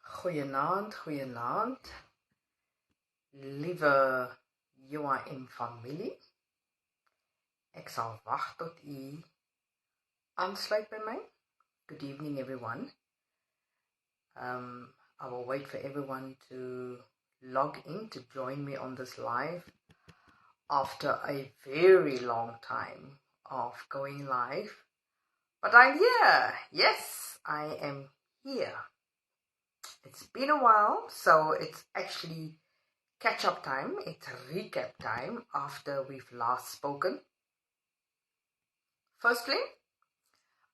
Goeienaand, liewe UIM familie. Ek sal wag tot u aansluit by my. Good evening, everyone. I will wait for everyone to log in to join me on this live after a very long time of going live. But I'm here. Yes, I am here. It's been a while, so it's actually catch-up time. It's recap time after we've last spoken. Firstly,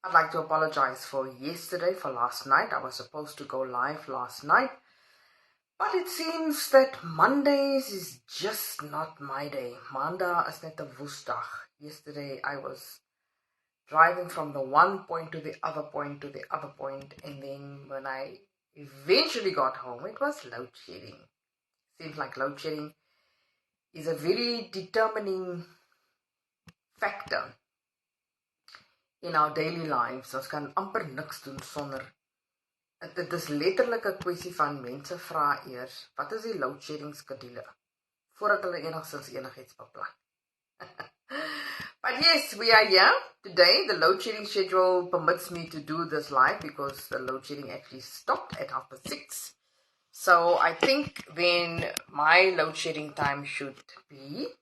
I'd like to apologize for yesterday, for last night. I was supposed to go live last night, but it seems that Mondays is just not my day. Maandag is net 'n woensdag. Yesterday I was driving from the one point to the other point to the other point, and then when I eventually got home, it was load shedding. Seems like load shedding is a very determining factor in our daily lives. Ons kan amper niks doen sonder. Dit is letterlik 'n kwessie van mense vra eers, wat is die load shedding skedule voordat hulle enigstens enigiets beplan. But yes, we are here today. The load shedding schedule permits me to do this live because the load shedding actually stopped at 6:30. So I think then my load shedding time should be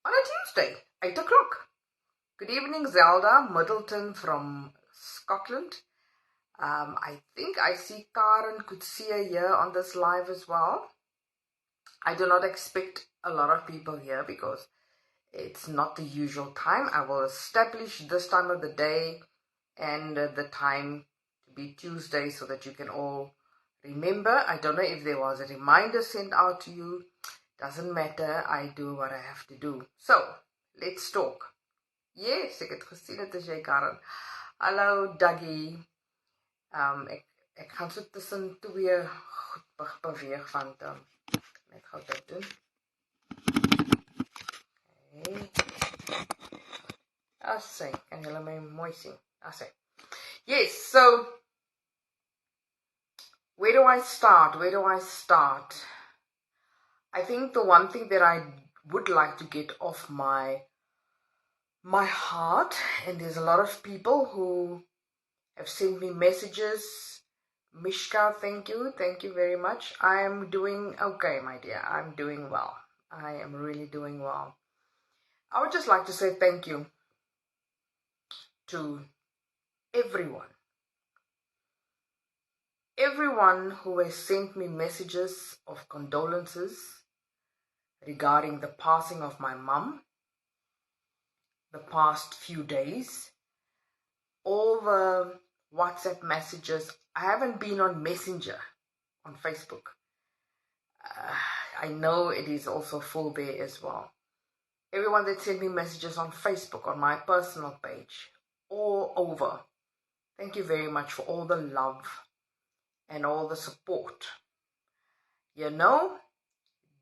on a Tuesday, 8 o'clock. Good evening, Zelda Middleton from Scotland. I think I see Karen Kutsia here on this live as well. I do not expect a lot of people here because it's not the usual time. I will establish this time of the day and the time to be Tuesday so that you can all remember. I don't know if there was a reminder sent out to you. Doesn't matter. I do what I have to do. So, let's talk. Yes, ek het gesien het as jy, Karen. Hallo, Dougie. Ek gaan so tussen twee goed beweeg van net gou dit doen. Okay. Assy, kan julle my mooi sien? Assy. Yes, so where do I start? I think the one thing that I would like to get off my heart, and there's a lot of people who have sent me messages. Mishka, thank you very much. I am doing okay, my dear. I'm doing well. I am really doing well. I would just like to say thank you to everyone who has sent me messages of condolences regarding the passing of my mum the past few days. All the WhatsApp messages. I haven't been on Messenger on Facebook. I know it is also full there as well. Everyone that sent me messages on Facebook, on my personal page, all over. Thank you very much for all the love and all the support. You know,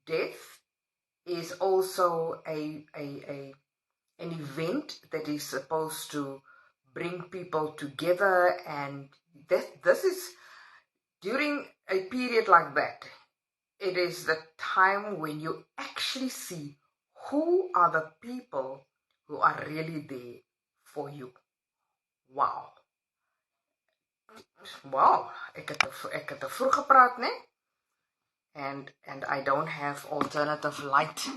death is also an event that is supposed to bring people together, and this is during a period like that. It is the time when you actually see who are the people who are really there for you. Wow. Ek het te vroeg gepraat, né? And I don't have alternative light.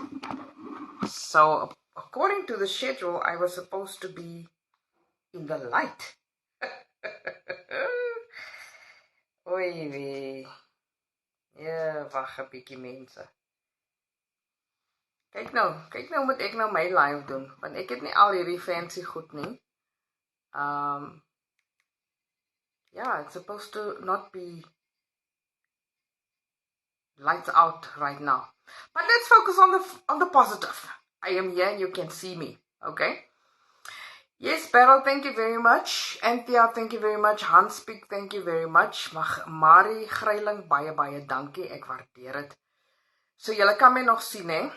So according to the schedule, I was supposed to be in the light. Oei wee. Ja, wag 'n bietjie mense. Kyk nou moet ek nou my live doen, want ek het nie al hierdie fancy goed nie. Yeah, it's supposed to not be lights out right now. But let's focus on the positive. I am here and you can see me, okay? Yes, Beryl, thank you very much. Anthea, thank you very much. Hanspiek, thank you very much. Marie Greiling, baie dankie. Ek waardeer dit. So julle kan my nog sien, hè?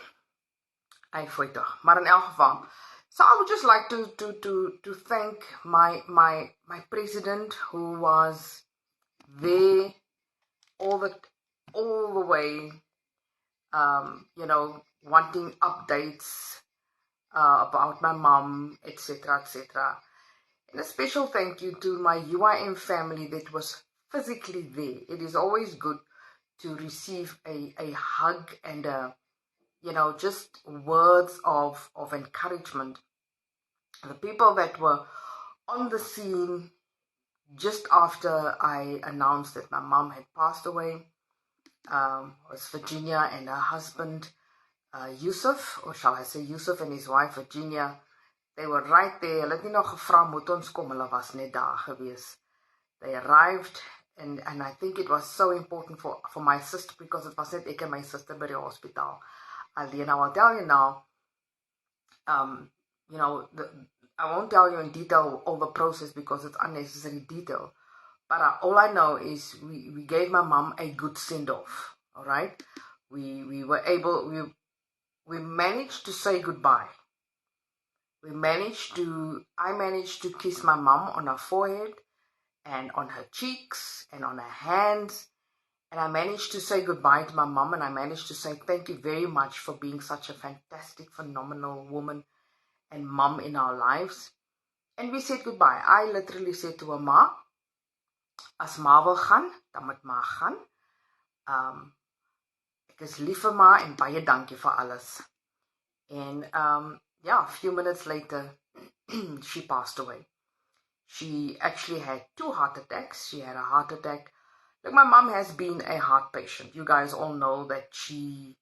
Ai, fooi tog. Maar in elk geval. So I would just like to thank my president, who was there all the way, wanting updates about my mom, etc., etc. And a special thank you to my UIM family that was physically there. It is always good to receive a hug and just words of encouragement. The people that were on the scene just after I announced that my mom had passed away was Virginia and her husband, Yusuf, or shall I say Yusuf and his wife, Virginia. They were right there. Hulle het nie nog gevra moet ons kom, hulle was net daar gewees. They arrived, and I think it was so important for my sister, because it was net ek en my sister by die hospitaal. Alleen, I will tell you now, I won't tell you in detail all the process because it's unnecessary detail. But all I know is we gave my mom a good send-off. All right, we managed to say goodbye. I managed to kiss my mom on her forehead and on her cheeks and on her hands. And I managed to say goodbye to my mom, and I managed to say thank you very much for being such a fantastic, phenomenal woman and mom in our lives. And we said goodbye. I literally said to her, Ma, as ma wil gaan, dan moet ma gaan. Ek is lief vir ma en baie dankie vir alles. And a few minutes later, she passed away. She actually had 2 heart attacks. She had a heart attack. Look, my mom has been a heart patient. You guys all know that she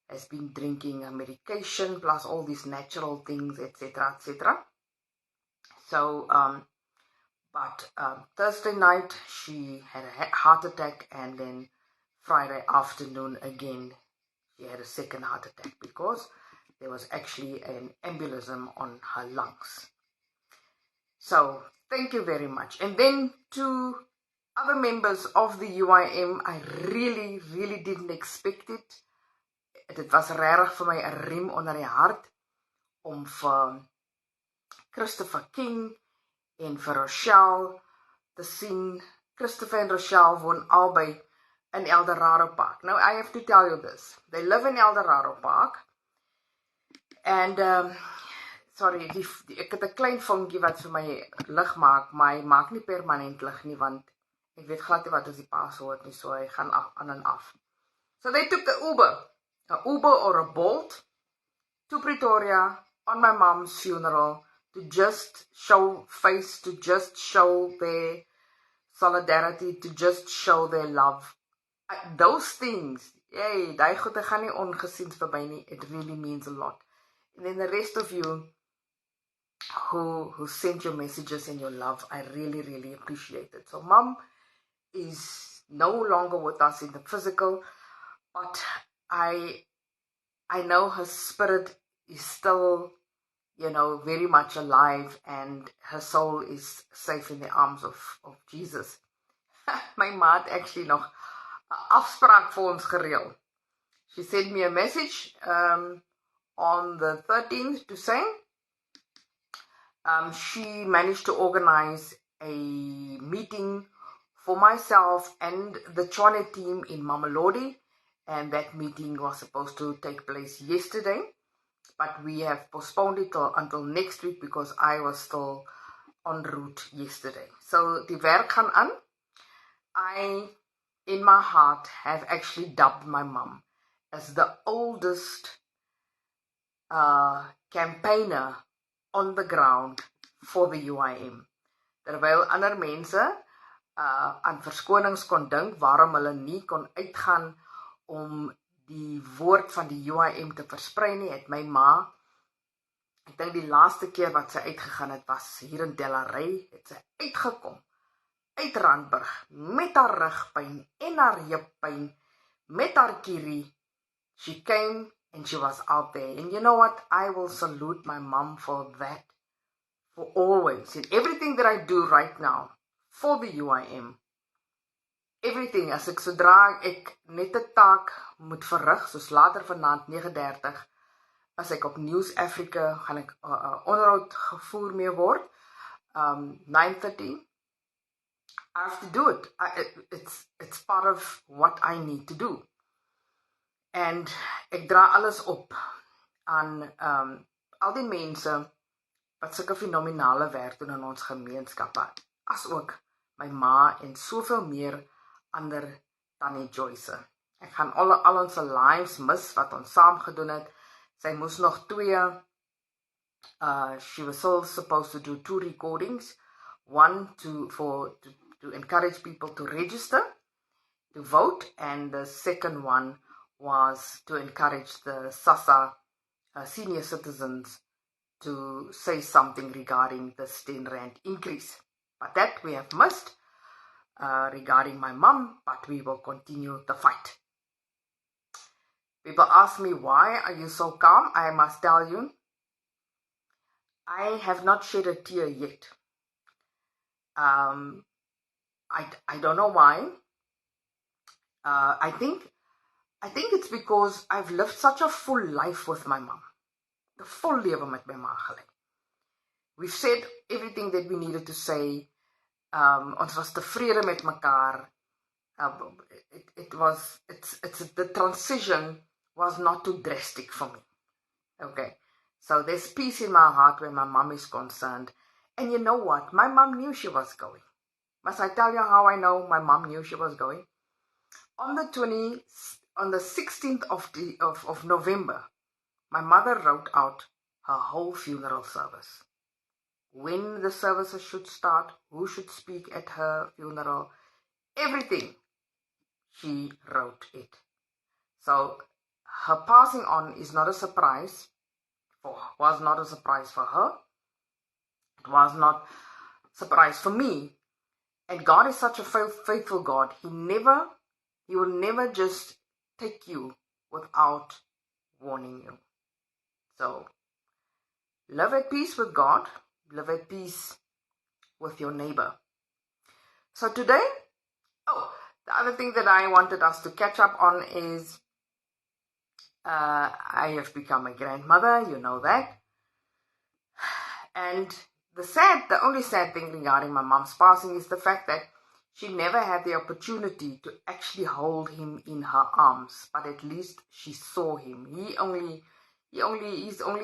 has been drinking a medication plus all these natural things, etc., etc. So, but Thursday night she had a heart attack, and then Friday afternoon again she had a second heart attack because there was actually an embolism on her lungs. So, thank you very much. And then to other members of the UIM, I really, really didn't expect it. Dit was regtig vir my 'n riem onder die hart om vir Christopher King en vir Rochelle te sien. Christopher and Rochelle woon albei in Eldorado Park. Now, I have to tell you this. They live in Eldorado Park. And, sorry, ek het 'n klein vonkie wat vir my lig maak, maar hy maak nie permanent lig nie, want ek weet glad nie wat is die password nie, so hy gaan aan en af. So they took the Uber or a Bolt to Pretoria on my mom's funeral to just show face, to just show their solidarity, to just show their love. Those things, die goede gaan nie ongesien verby nie. It really means a lot. And then the rest of you who sent your messages and your love, I really, really appreciate it. So Mom is no longer with us in the physical, but I know her spirit is still, very much alive, and her soul is safe in the arms of Jesus. My ma het actually nog 'n afspraak vir ons gereël. She sent me a message on the 13th to say she managed to organize a meeting for myself and the Tshwane team in Mamelodi, and that meeting was supposed to take place yesterday, but we have postponed it until next week because I was still en route yesterday. So die werk gaan aan. I, in my heart, have actually dubbed my mom as the oldest campaigner on the ground for the UIM. Terwyl ander mense aan verskonings kon dink waarom hulle nie kon uitgaan om die woord van die UIM te versprei nie, het my ma, ek dink die laaste keer wat sy uitgegaan het was hier in Delarey, het sy uitgekom uit Randburg met haar rugpyn en haar heuppyn met haar kierie. She came and she was out there. And you know what? I will salute my mom for that, for always. In everything that I do right now, for the UIM, everything, as ek sodra ek net 'n taak moet verrig, soos later vanaand 9:30, as ek op News Africa, gaan ek onderhoud gevoer mee word, 9:30, I have to do it. It's part of what I need to do. En ek dra alles op aan al die mense wat sulke fenominale werk doen in ons gemeenskappe, as ook my ma en soveel meer ander tannie Joyce. Ek gaan al ons lives mis wat ons saam gedoen het. Sy moes nog 2 she was still supposed to do 2 recordings, one to encourage people to register to vote, and the second one was to encourage the SASSA senior citizens to say something regarding the 10 rand increase. But that we have missed regarding my mum, but we will continue the fight. People ask me, why are you so calm? I must tell you, I have not shed a tear yet. I don't know why. I think it's because I've lived such a full life with my mom. The full lewe met my ma gelei. We've said everything that we needed to say. Ons was tevrede met mekaar. The transition was not too drastic for me. Okay. So there's peace in my heart when my mom is concerned. And you know what? My mom knew she was going. Must I tell you how I know my mom knew she was going? On the 16th of November, my mother wrote out her whole funeral service. When the services should start, who should speak at her funeral, everything. She wrote it. So her passing on is not a surprise. Was not a surprise for her. It was not a surprise for me. And God is such a faithful God. He will never just take you without warning you. So, live at peace with God. Live at peace with your neighbor. So today, the other thing that I wanted us to catch up on is I have become a grandmother, you know that. And the only sad thing regarding my mom's passing is the fact that she never had the opportunity to actually hold him in her arms, but at least she saw him. He's only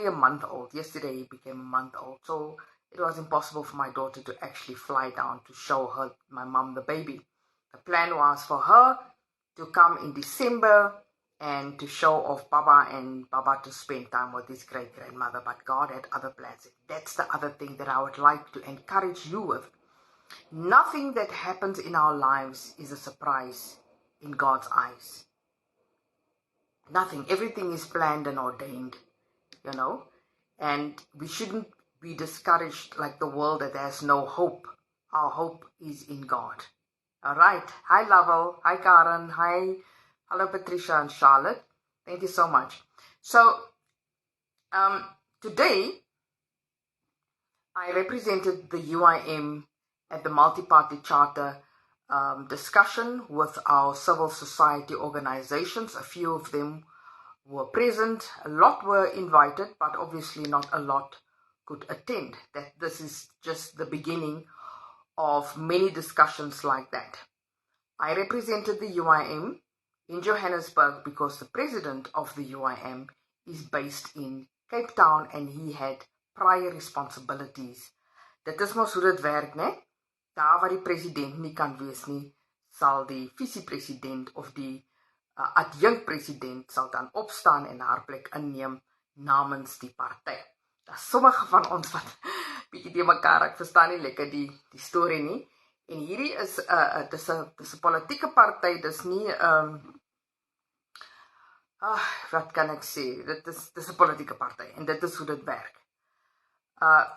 a month old. Yesterday he became a month old. So it was impossible for my daughter to actually fly down to show my mom, the baby. The plan was for her to come in December and to show off Baba and Baba to spend time with his great-grandmother. But God had other plans. That's the other thing that I would like to encourage you with. Nothing that happens in our lives is a surprise in God's eyes. Nothing. Everything is planned and ordained, you know. And we shouldn't be discouraged like the world that has no hope. Our hope is in God. All right. Hi, Lovell. Hi, Karen. Hi. Hello, Patricia and Charlotte. Thank you so much. So, today, I represented the UIM at the multi-party charter discussion with our civil society organizations. A few of them were present. A lot were invited, but obviously not a lot could attend. This is just the beginning of many discussions like that. I represented the UIM in Johannesburg because the president of the UIM is based in Cape Town and he had prior responsibilities. Dit is mos hoe dit werk, né? Daar waar die president nie kan wees nie, sal die vice-president of die adjunct-president sal dan opstaan en haar plek inneem namens die party. Daar's sommige van ons wat bietjie die mekaar, ek verstaan nie lekker die storie nie. En hierdie is dis 'n politieke party, dis nie wat kan ek sê? Dis 'n politieke party en dit is hoe dit werk.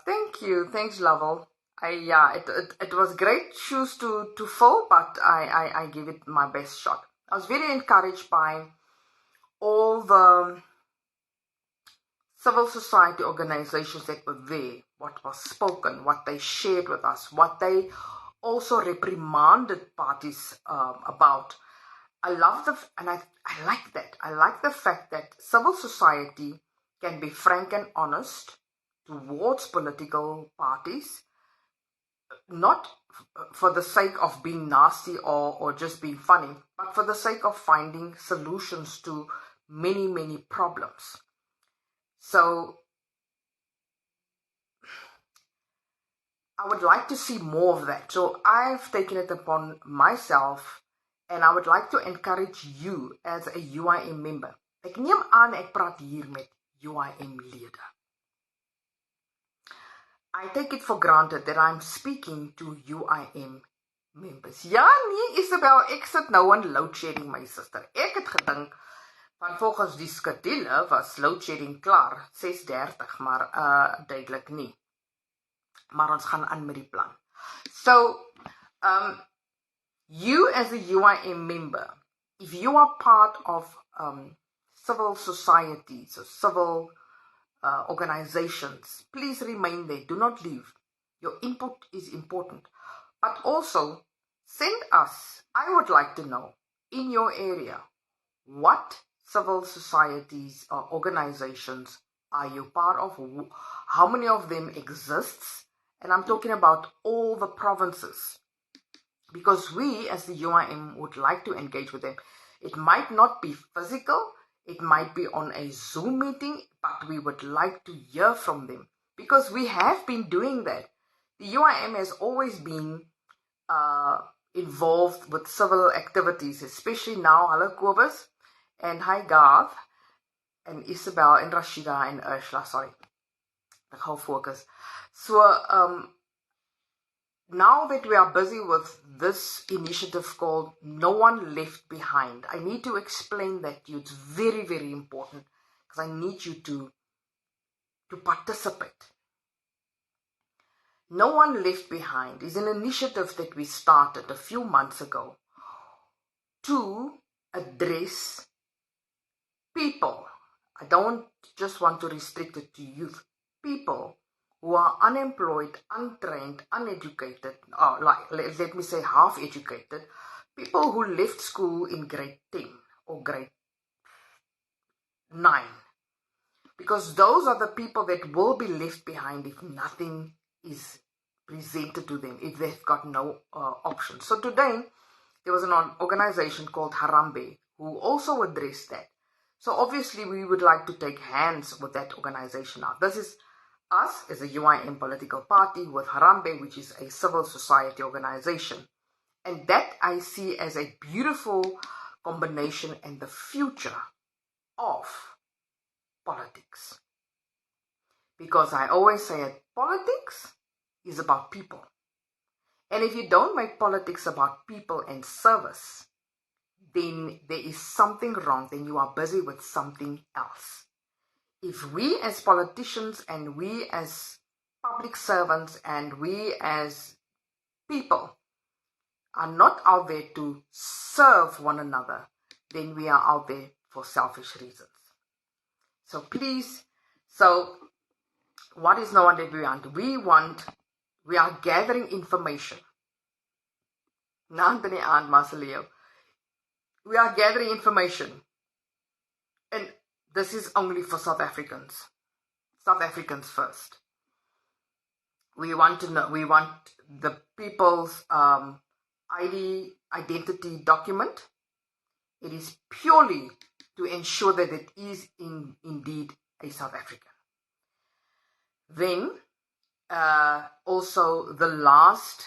Thank you. Thanks, Lovell. It was great shoes to fill, but I give it my best shot. I was very encouraged by all the civil society organizations that were there, what was spoken, what they shared with us, what they also reprimanded parties about. I love I like that. I like the fact that civil society can be frank and honest towards political parties, not for the sake of being nasty or just being funny, but for the sake of finding solutions to many, many problems. So I would like to see more of that. So I've taken it upon myself, and I would like to encourage you as a UIM member. Ek neem aan ek praat hier met UIM lede. I take it for granted that I'm speaking to UIM members. Ja, nee, Isabel, ek sit nou aan load shedding, my sister. Ek het gedink, van volgens die skedule was load shedding klaar, 6:30, maar duidelik nie. Maar ons gaan aan met die plan. So, you as a UIM member, if you are part of civil societies or civil organizations, please remain there. Do not leave. Your input is important. But also, send us, I would like to know, in your area, what civil societies or organizations are you part of? How many of them exists? And I'm talking about all the provinces. Because we, as the UIM, would like to engage with them. It might not be physical, it might be on a Zoom meeting, but we would like to hear from them. Because we have been doing that. The UIM has always been involved with civil activities, especially now. Hello, Kobus. And hi, Garth. And Isabel, and Rashida, and Ursula. Sorry. The whole focus. So, now that we are busy with this initiative called No One Left Behind, I need to explain that to you. It's very, very important because I need you to participate. No One Left Behind is an initiative that we started a few months ago to address people. I don't just want to restrict it to youth. People who are unemployed, untrained, uneducated, let me say half educated, people who left school in grade 10 or grade 9. Because those are the people that will be left behind if nothing is presented to them, if they've got no option. So today, there was an organization called Harambe who also addressed that. So obviously, we would like to take hands with that organization now. This is us as a UIM political party with Harambe, which is a civil society organization. And that I see as a beautiful combination and the future of politics. Because I always say that politics is about people. And if you don't make politics about people and service, then there is something wrong, then you are busy with something else. If we as politicians and we as public servants and we as people are not out there to serve one another, then we are out there for selfish reasons. So please, what is No One Left Behind? We are gathering information. Nandini and Marcelio. We are gathering information. And this is only for South Africans. South Africans first. We want to know, we want the people's identity document. It is purely to ensure that it is indeed a South African. Then, also the last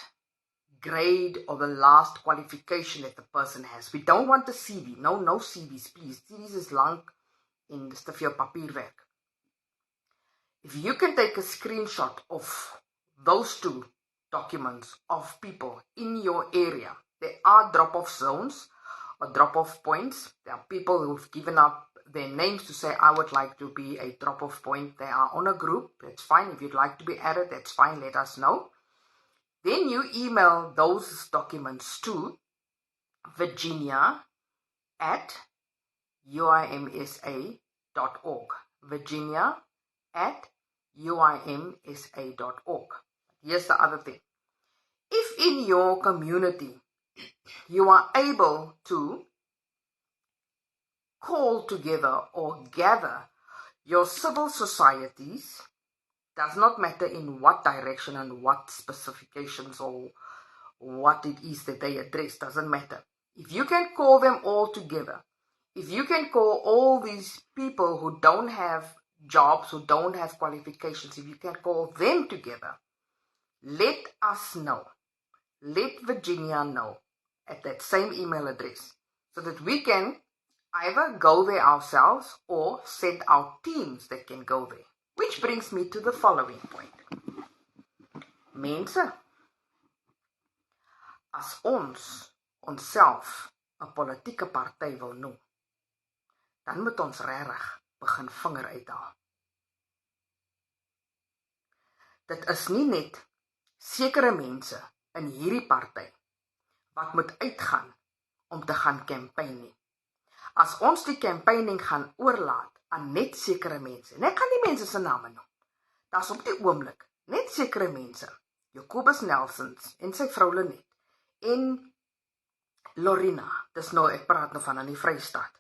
grade or the last qualification that the person has. We don't want the CV. No CVs, please. CVs is lang en dis te veel papierwerk. If you can take a screenshot of those two documents of people in your area, there are drop-off zones or drop-off points. There are people who've given up their names to say, I would like to be a drop-off point. They are on a group. That's fine. If you'd like to be added, that's fine. Let us know. Then you email those documents to virginia@uimsa.org. virginia@uimsa.org. Here's the other thing. If in your community you are able to call together or gather your civil societies, does not matter in what direction and what specifications or what it is that they address. Doesn't matter. If you can call them all together, if you can call all these people who don't have jobs, who don't have qualifications, if you can call them together, let us know. Let Virginia know at that same email address so that we can either go there ourselves or send out teams that can go there. Which brings me to the following point. Mense, as ons onsself 'n politieke party wil noem, dan moet ons regtig begin vinger uithaal. Dit is nie net sekere mense in hierdie party wat moet uitgaan om te gaan campaign nie. As ons die campaigning gaan oorlaat aan net sekere mense, en ek gaan nie mense se name noem, daar's op die oomblik net sekere mense, Jacobus Nelsons en sy vrou Lenet, en Lorina, dis nou, ek praat nou van in die Vrystaat.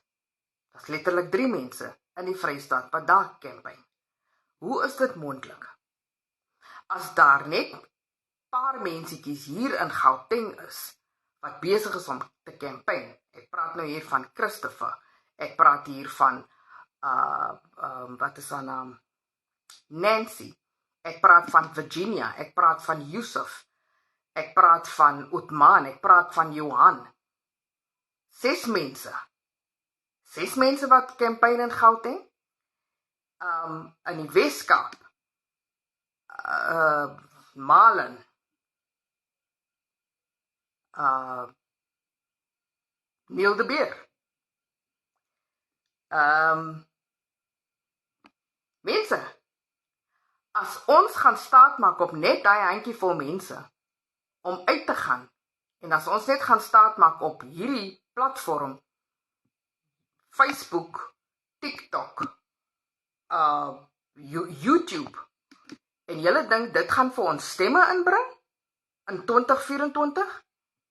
Daar's letterlik 3 mense in die Vrystaat wat daar campaign. Hoe is dit moontlik? As daar net paar mensietjies hier in Gauteng is, wat besig is om te campaign. Ek praat nou hier van Christopher, ek praat hier van, wat is haar naam? Nancy, ek praat van Virginia, ek praat van Yusuf, ek praat van Othman, ek praat van Johan. 6 mense. 6 mense wat campaign in Gauteng. In die Weskaap, Malen, Neil de Beer. Mense, as ons gaan staat maak op net daai handjievol mense om uit te gaan, en as ons net gaan staat maak op hierdie platform, Facebook, TikTok, YouTube, en julle dink dit gaan vir ons stemme inbring in 2024,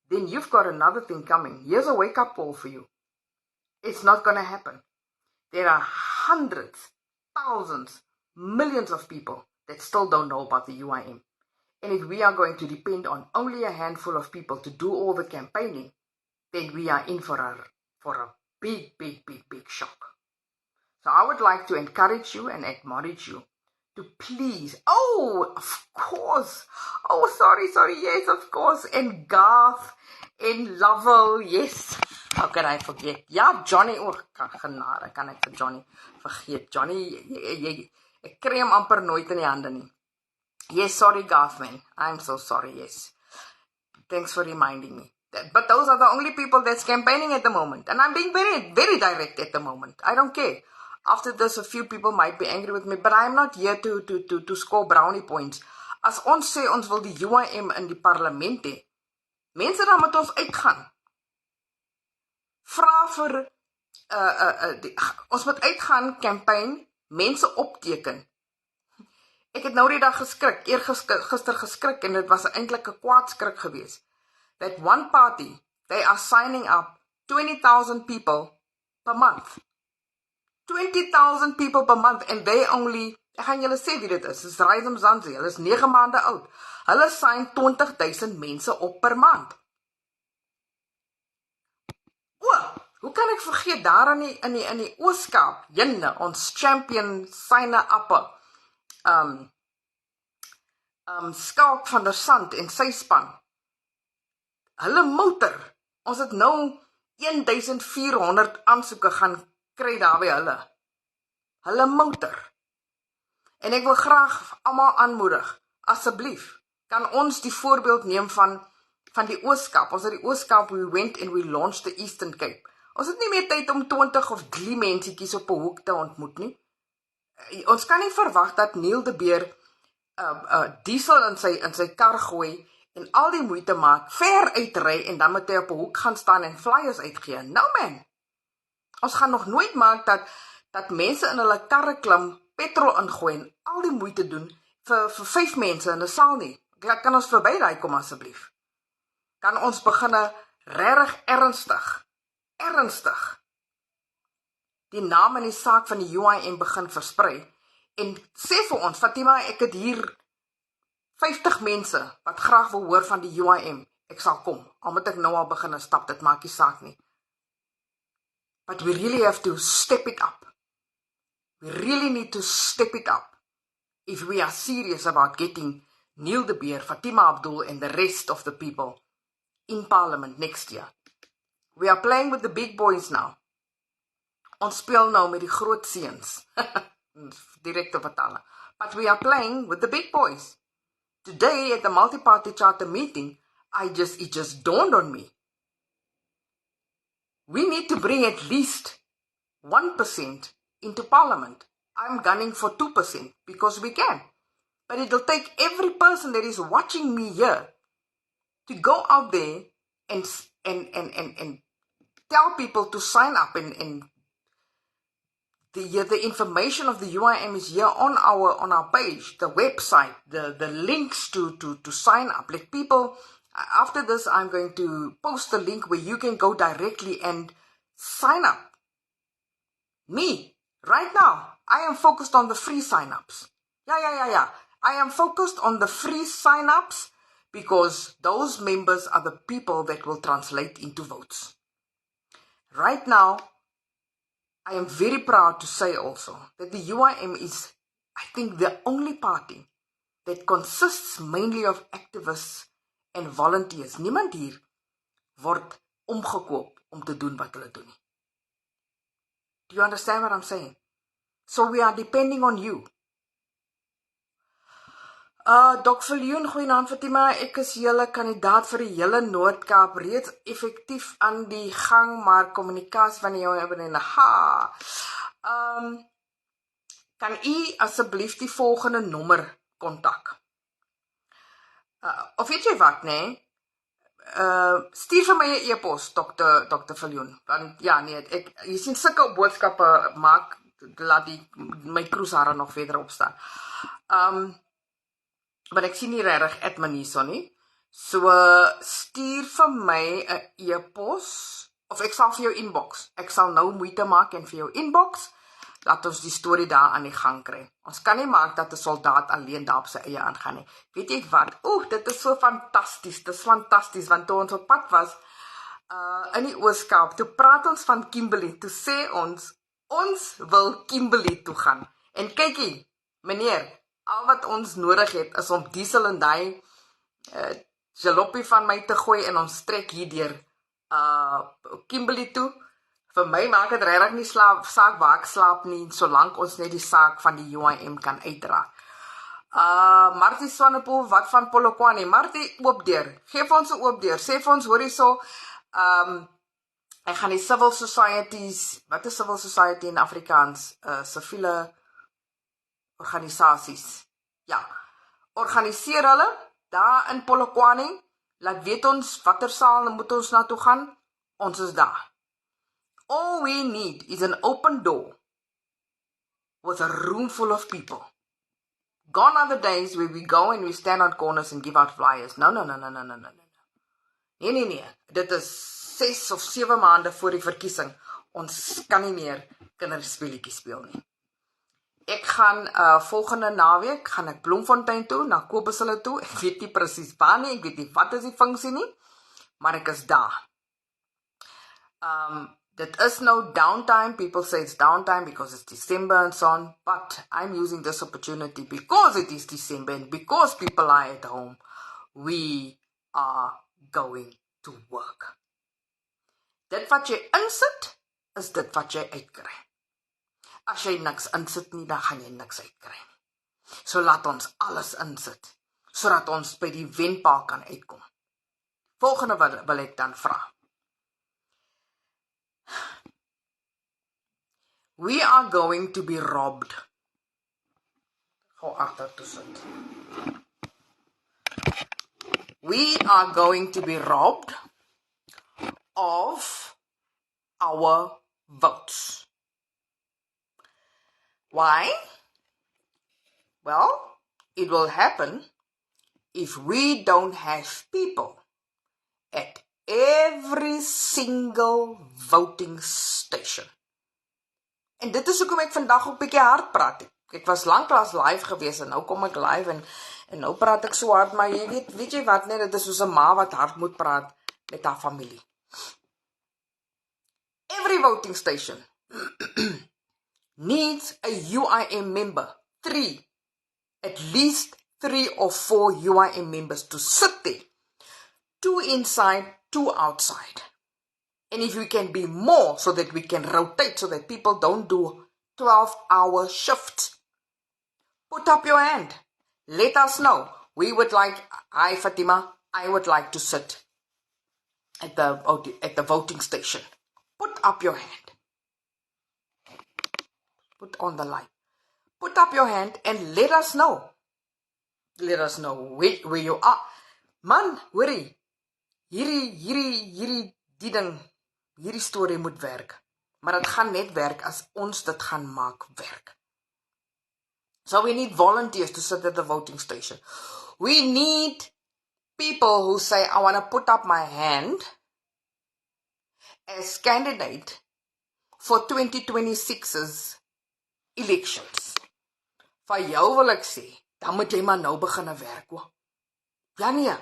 then you've got another thing coming. Here's a wake-up call for you. It's not going to happen. There are hundreds, thousands, millions of people that still don't know about the UIM. And if we are going to depend on only a handful of people to do all the campaigning, then we are in for a big shock. So I would like to encourage you and admonish you to please, of course, sorry, yes, of course, and Garth, and Lovell, yes, how can I forget? Ja, Johnny, genade, kan ek vir Johnny vergeet? Johnny, ek kry hom amper nooit in die hande nie. Yes, sorry Garth, man, I'm so sorry, yes. Thanks for reminding me. But those are the only people that's campaigning at the moment, and I'm being very, very direct at the moment. I don't care. After this, a few people might be angry with me, but I'm not here to score brownie points. As ons sê, ons wil die UIM in die parlement hê, mense dan moet ons uitgaan. Vra vir, ons moet uitgaan, campaign, mense opteken. Ek het nou die dag geskrik, gister geskrik, en dit was eintlik 'n kwaad skrik geweest. That one party, they are signing up 20,000 people per month. 20,000 people per month, and they only, ek gaan julle sê wie dit is Raizam Zanzi, hulle is 9 maande oud. Hulle sign 20,000 mense op per maand. Hoe kan ek vergeet, daar in die Ooskaap, jyne, ons champion, Syne Appe, Skalk van der Sand en sy span, hulle motor, ons het nou 1400 aansoeke gaan kry daar by hulle motor. En ek wil graag almal aanmoedig, asseblief, kan ons die voorbeeld neem van die Ooskaap. Ons het die Ooskaap, we went and we launched the Eastern Cape. Ons het nie meer tyd om 20 of 3 mensiekies op 'n hoek te ontmoet nie. Ons kan nie verwag dat Neil de Beer diesel in sy kar gooi en al die moeite maak, ver uitry en dan moet hy op 'n hoek gaan staan en flyers uitgee. Nou man, ons gaan nog nooit maak dat mense in hulle karre klim, petrol ingooi en al die moeite doen vir 5 mense in 'n saal nie. Kan ons verby daai kom asseblief? Kan ons beginne regtig ernstig die naam en die saak van die UIM begin versprei en sê vir ons, Fatima, ek het hier 50 mense wat graag wil hoor van die UIM ek sal kom. Al moet ek nou al begin en stap, dit maak nie saak nie. But we really have to step it up. We really need to step it up if we are serious about getting Neil de Beer, Fatima Abdool and the rest of the people in Parliament next year. We are playing with the big boys now. Ons speel nou met die groot seuns. Direkte vertaling. But we are playing with the big boys. Today at the multi-party charter meeting, it just dawned on me. We need to bring at least 1% into Parliament. I'm gunning for 2% because we can. But it'll take every person that is watching me here to go out there and tell people to sign up, and the information of the UIM is here on our page, the website, the links to sign up. Let people, after this, I'm going to post a link where you can go directly and sign up. Me, right now, I am focused on the free sign-ups. Yeah. I am focused on the free sign-ups because those members are the people that will translate into votes. Right now, I am very proud to say also that the UIM is, I think, the only party that consists mainly of activists and volunteers. Niemand hier word omgekoop om te doen wat hulle doen nie. Do you understand what I'm saying? So we are depending on you. Dr. Viljoen, goeienaand Fatima, ek is julle kandidaat vir die hele Noord-Kaap, reeds effektief aan die gang, maar kommunikasie van jou en kan u asseblief die volgende nommer kontak? Of weet jy wat, nee? Stuur vir my 'n e-pos, Dr. Viljoen, want ja, nee, jy sien sulke boodskappe maak, laat my kroeshare nog verder opstaan. Maar ek sien nie regtig admin hierso nie. So stuur vir my 'n e-pos of ek sal vir jou inbox. Ek sal nou moeite maak en vir jou inbox laat ons die storie daar aan die gang kry. Ons kan nie maak dat 'n soldaat alleen daar op sy eie aangaan nie. Weet jy wat? Dit is so fantasties. Dit is fantasties want toe ons op pad was in die Oos-Kaap, toe praat ons van Kimberley, toe sê ons wil Kimberley toe gaan. En kykie, meneer, al wat ons nodig het is om diesel en die jalopie van my te gooi en ons trek hier deur Kimberley toe. Vir my maak dit regtig nie saak waar ek slaap nie, solank ons net die saak van die UIM kan uitdra. Martie Swanepoel, wat van Polokwane? Martie, oop deur. Geef ons 'n oop deur. Sê vir ons, hoor hierso, ek gaan die civil societies, wat is civil society in Afrikaans? Siviele organisasies. Ja, organiseer hulle daar in Polokwane, laat weet ons watter saal moet ons na toe gaan, ons is daar. All we need is an open door with a room full of people. Gone are the days where we go and we stand on corners and give out flyers. No. Nee. Dit is 6 of 7 maande voor die verkiesing. Ons kan nie meer kinderspeletjies speel nie. Ek gaan volgende naweek gaan ek Bloemfontein toe, na Kobus hulle toe. Ek weet nie presies waar nie, ek weet nie wat is die funksie nie, maar ek is daar. Dit is no downtime. People say it's downtime because it's December and so on, but I'm using this opportunity because it is December and because people are at home. We are going to work. Dit wat jy insit, is dit wat jy uitkry. As jy niks insit nie, dan gaan jy niks uitkry nie. So laat ons alles insit, sodat ons by die wenpaal kan uitkom. Volgende wil ek dan vra. We are going to be robbed. Gou agter toe sit. We are going to be robbed of our votes. Why? Well, it will happen if we don't have people at every single voting station. En dit is hoekom ek vandag ook 'n bietjie hard praat. Ek was lanklaas live gewees en nou kom ek live en En nou praat ek so hard, maar jy weet jy wat net, dit is soos 'n ma wat hard moet praat met haar familie. Every voting station needs a UIM member, at least 3 or 4 UIM members to sit there, 2 inside, 2 outside. And if we can be more so that we can rotate so that people don't do 12-hour shifts, put up your hand. Let us know. We would like, Fatima, I would like to sit at the voting station. Put up your hand. Put on the light. Put up your hand and let us know. Let us know where you are. Man, hoorie. Hierdie ding, hierdie storie moet werk. Maar dit gaan net werk as ons dit gaan maak werk. So we need volunteers to sit at the voting station. We need people who say, I want to put up my hand as candidate for 2026's elections. Van jou wil ek sê, dan moet jy maar nou begin werk. Ja nee,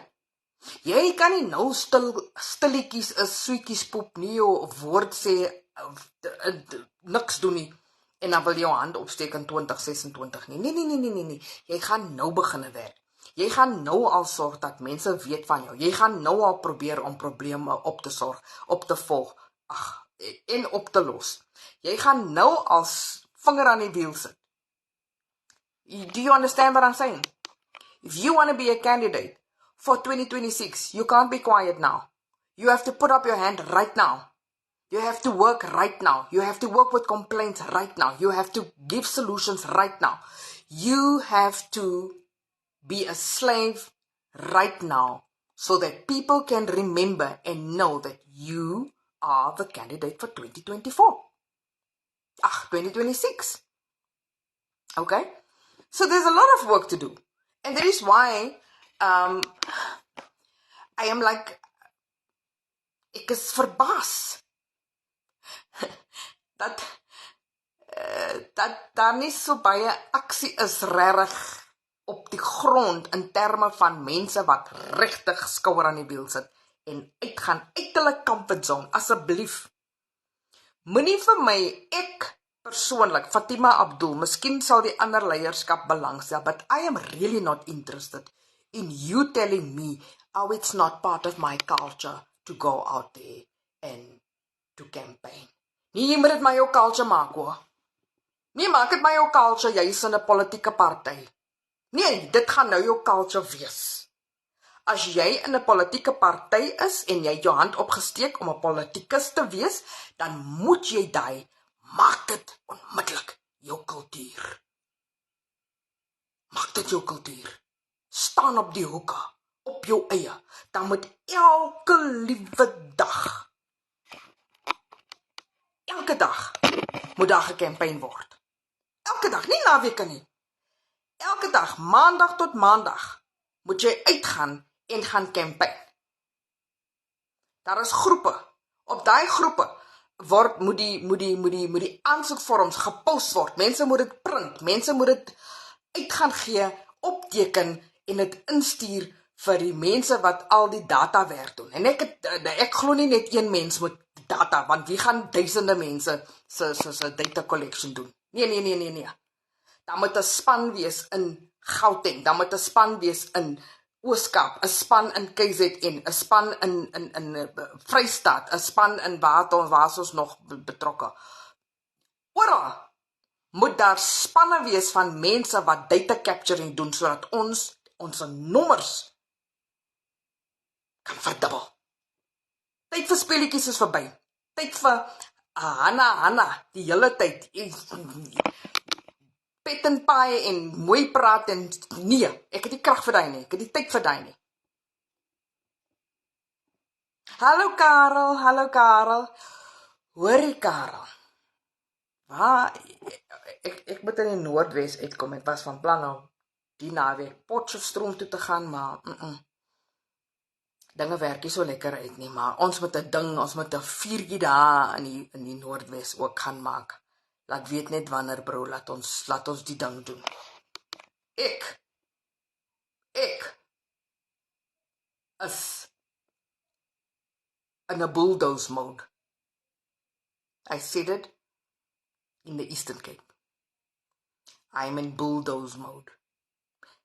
jy kan nie nou stilletjies is, sweetjies poep nie, of woord sê, niks doen nie, en dan wil jou hand opsteek in 2026 nie. Nee. Jy gaan nou begin werk. Jy gaan nou al sorg dat mense weet van jou. Jy gaan nou al probeer om probleme op te sorg, op te volg, en op te los. Jy gaan nou al vinger aan die wiel sit. Do you understand what I'm saying? If you want to be a candidate for 2026, you can't be quiet now. You have to put up your hand right now. You have to work right now. You have to work with complaints right now. You have to give solutions right now. You have to be a slave right now so that people can remember and know that you are the candidate for 2024. 2026. Okay? So there's a lot of work to do. And that is why I am like, ek is verbaas dat daar nie so baie aksie is regtig op die grond in terme van mense wat regtig skouer aan die wiel sit en uitgaan uit hulle comfort zone. Asseblief, moenie vir my, ek persoonlik, Fatima Abdool, miskien sal die ander leierskap belangstel, but I am really not interested in you telling me, it's not part of my culture to go out there and to campaign. Nee, jy moet dit maar jou culture maak, hoor. Nee, maak dit maar jou culture, jy is in 'n politieke party. Nee, dit gaan nou jou culture wees. As jy in 'n politieke party is en jy jou hand opgesteek om 'n politikus te wees, dan moet jy maak dit onmiddellik jou kultuur. Maak dit jou kultuur. Staan op die hoeke, op jou eie. Dan moet elke dag moet daar gekampanje word. Elke dag, nie naweke nie. Elke dag, maandag tot maandag, moet jy uitgaan en gaan kampanje. Daar is groepe. Op daai groepe moet die aansoekvorms gepost word. Mense moet dit print. Mense moet dit uitgaan gee, opteken en dit instuur vir die mense wat al die data werk doen. En ek glo nie net een mens moet data, want wie gaan duisende mense se data collection doen? Nee. Dan moet 'n span wees in Gauteng, dan moet 'n span wees in Ooskaap, 'n span in KZN, 'n span in Vrystaat, 'n span in waar ons nog betrokke. Oral moet daar spanne wees van mense wat data capturing doen, sodat ons nommers kan verdubbel. Tyd vir speletjies is verby. Tyd vir Hanna, die hele tyd. Pet en paai en mooi praat en nee, ek het die krag vir daai nie, ek het die tyd vir daai nie. Hallo Karel. Hoorie Karel. Ek moet in die Noordwes uitkom. Ek was van plan om die naweek Potchefstroom toe te gaan, maar dinge werk nie so lekker uit nie, maar ons moet 'n viertjie daar in die Noordwes ook gaan maak. Laat weet net wanneer, bro, laat ons die ding doen. Ek Ek is in a bulldoze mode. I said it in the Eastern Cape. I'm in bulldoze mode.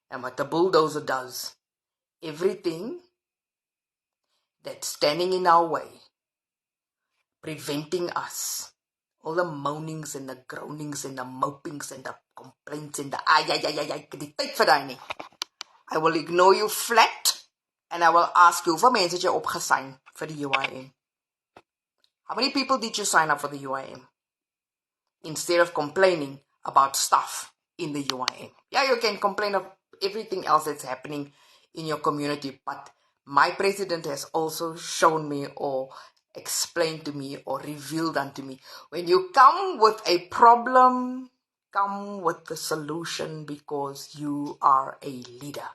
And what the bulldozer does, everything that's standing in our way, preventing us, all the moanings and the groanings and the mopings and the complaints and the die vir daai nie. I will ignore you flat and I will ask you, hoeveel mense het jy opgesign vir die UIM? How many people did you sign up for the UIM? Instead of complaining about stuff in the UIM. Yeah, you can complain of everything else that's happening in your community, but my president has also shown me or explained to me or revealed unto me, when you come with a problem, come with the solution because you are a leader.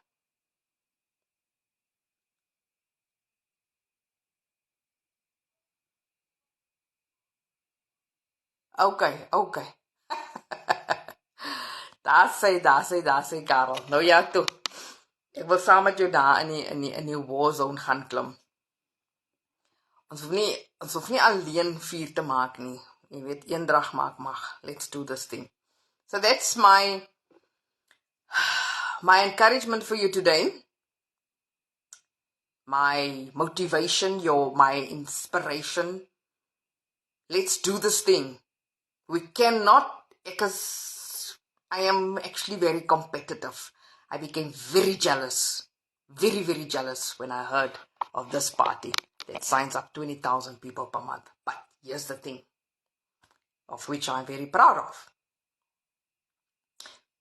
Okay. Daar sê Karel. Nou ja toe. Ek wil saam met jou daar in die war zone gaan klim. Ons hoef nie alleen vuur te maak nie. Jy weet, eendrag maak mag. Let's do this thing. So that's my encouragement for you today. My motivation, my inspiration. Let's do this thing. We cannot, because I am actually very competitive. I became very jealous, very, very jealous when I heard of this party that signs up 20,000 people per month. But here's the thing, of which I'm very proud of.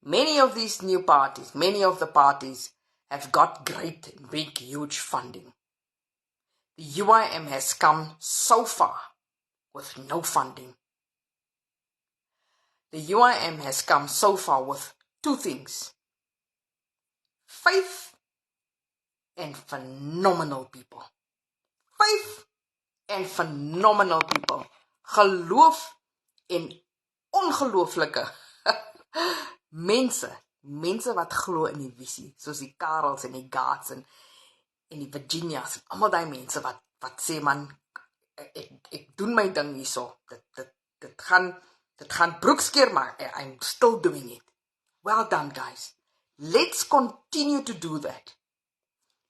Many of these new parties, many of the parties have got great, big, huge funding. The UIM has come so far with no funding. The UIM has come so far with two things: faith and phenomenal people. Faith and phenomenal people. Geloof en ongelooflike mense wat glo in die visie, soos die Karels en die Gats en die Virginias, allemaal die mense wat sê, man, ek doen my ding hierso, dit gaan broekskeer, maar I'm still doing it. Well done, guys. Let's continue to do that.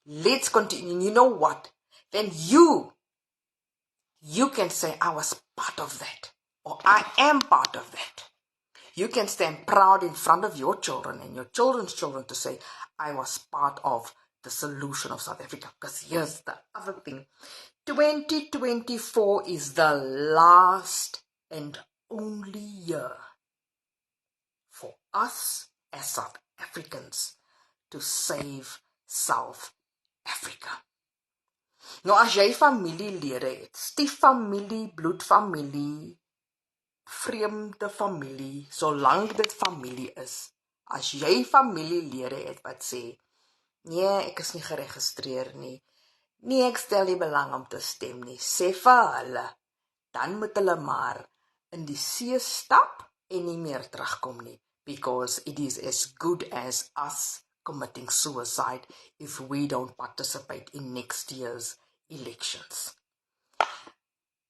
Let's continue. You know what? Then you can say, I was part of that, or I am part of that. You can stand proud in front of your children and your children's children to say, I was part of the solution of South Africa. Because here's the other thing. 2024 is the last and only year for us as South Africans to save South Africa. Nou as jy familielede het, stieffamilie, bloedfamilie, vreemde familie, solank dit familie is, as jy familielede het wat sê, nee, ek is nie geregistreer nie, nee, ek stel nie belang om te stem nie, sê vir hulle, dan moet hulle maar in die see stap en nie meer terugkom nie, because it is as good as us committing suicide if we don't participate in next year's elections.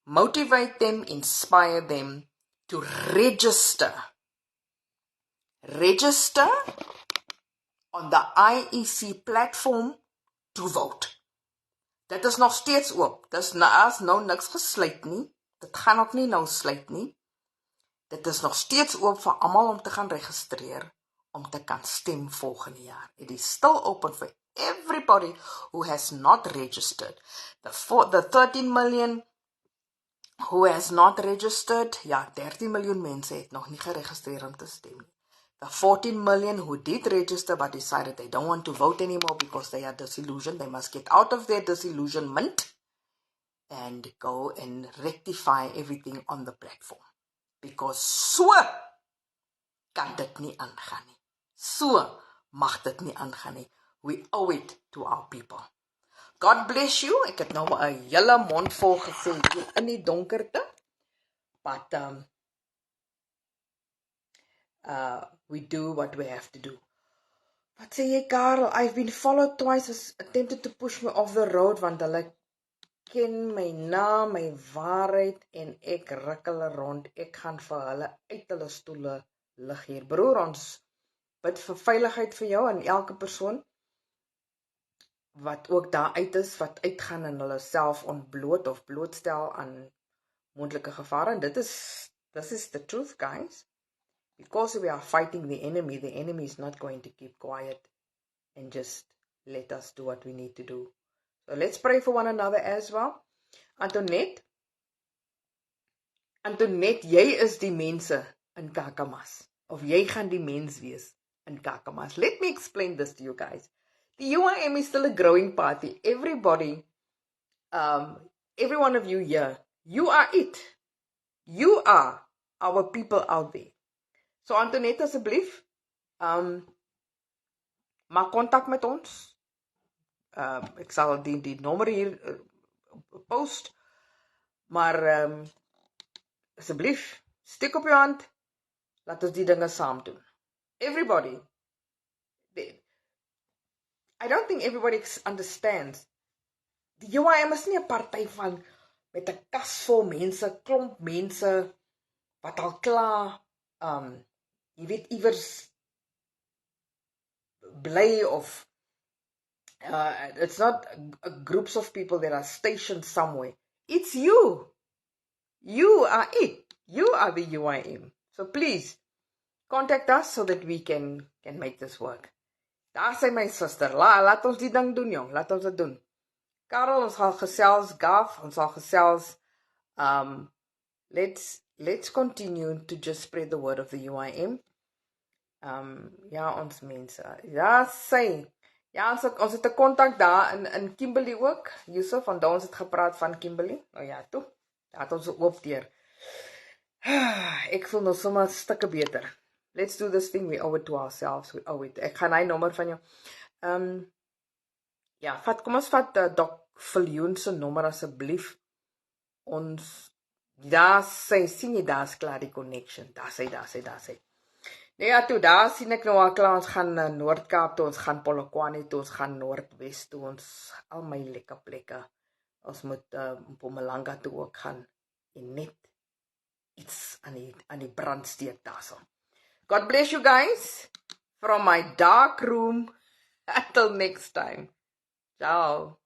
Motivate them, inspire them to register on the IEC platform to vote. Dit is nog steeds oop. Dis nou niks gesluit nie. Dit gaan ook nie nou sluit nie. Dit is nog steeds oop vir almal om te gaan registreer, om te kan stem volgende jaar. It is still open for everybody who has not registered. The 13 million who has not registered, ja, 13 miljoen mense het nog nie geregistreer om te stem nie. The 14 million who did register but decided they don't want to vote anymore because they are disillusioned, they must get out of their disillusionment and go and rectify everything on the platform. Because so kan dit nie aangaan nie. So mag dit nie aangaan nie. We owe it to our people. God bless you. Ek het nou 'n hele mond vol gesê hier in die donkerte. But we do what we have to do. Wat sê jy, Karel? I've been followed twice, has attempted to push me off the road, want hulle ken my naam, my waarheid, en ek ruk hulle rond. Ek gaan vir hulle uit hulle stoele lig hier. Broer, ons bid vir veiligheid vir jou en elke persoon wat ook daar uit is, wat uitgaan en hulle self ontbloot of blootstel aan moontlike gevare. En this is the truth, guys. Because we are fighting the enemy is not going to keep quiet and just let us do what we need to do. So let's pray for one another as well. Antoinette, jy is die mense in Kakamas. Of jy gaan die mens wees in Kakamas. Let me explain this to you guys. The UIM is still a growing party. Everybody, every one of you here, you are it. You are our people out there. So Antoinette, asseblief, maak kontak met ons. Ek sal die nommer hier post. Maar asseblief, steek op jou hand. Laat ons die dinge saam doen. Everybody. I don't think everybody understands. Die UIM is nie 'n party van met 'n kas vol mense, klomp mense wat al klaar jy weet iewers bly of it's not groups of people that are stationed somewhere. It's you. You are it. You are the UIM. So please contact us so that we can make this work. Daar sê my suster, laat ons die ding doen, jong. Laat ons dit doen. Karel, ons gaan gesels, Gaf, ons sal gesels. Let's continue to just spread the word of the UIM. Ja, ons mense. Ja, sê. Ja, ons het 'n kontak daar in Kimberley ook. Yusuf, van daar ons het gepraat van Kimberley. Oh ja, toe. Daar het ons oop deur. Ek voel nou sommer stukke beter. Let's do this thing, we owe it to ourselves. We owe it. Ek gaan hy nommer van jou. Ja, kom ons vat Dr. Viljoen se nommer asseblief. Ons, daar sien jy, daar is klaar die connection. Daar sê. Nee, ja, toe, daar sien ek nou al klaar, ons gaan Noord-Kaap toe, ons gaan Polokwane toe, ons gaan Noordwes toe, ons al my lekker plekke. Ons moet Mpumalanga toe ook gaan. En net iets aan die brand steek daarso. God bless you guys from my dark room. Until next time. Ciao.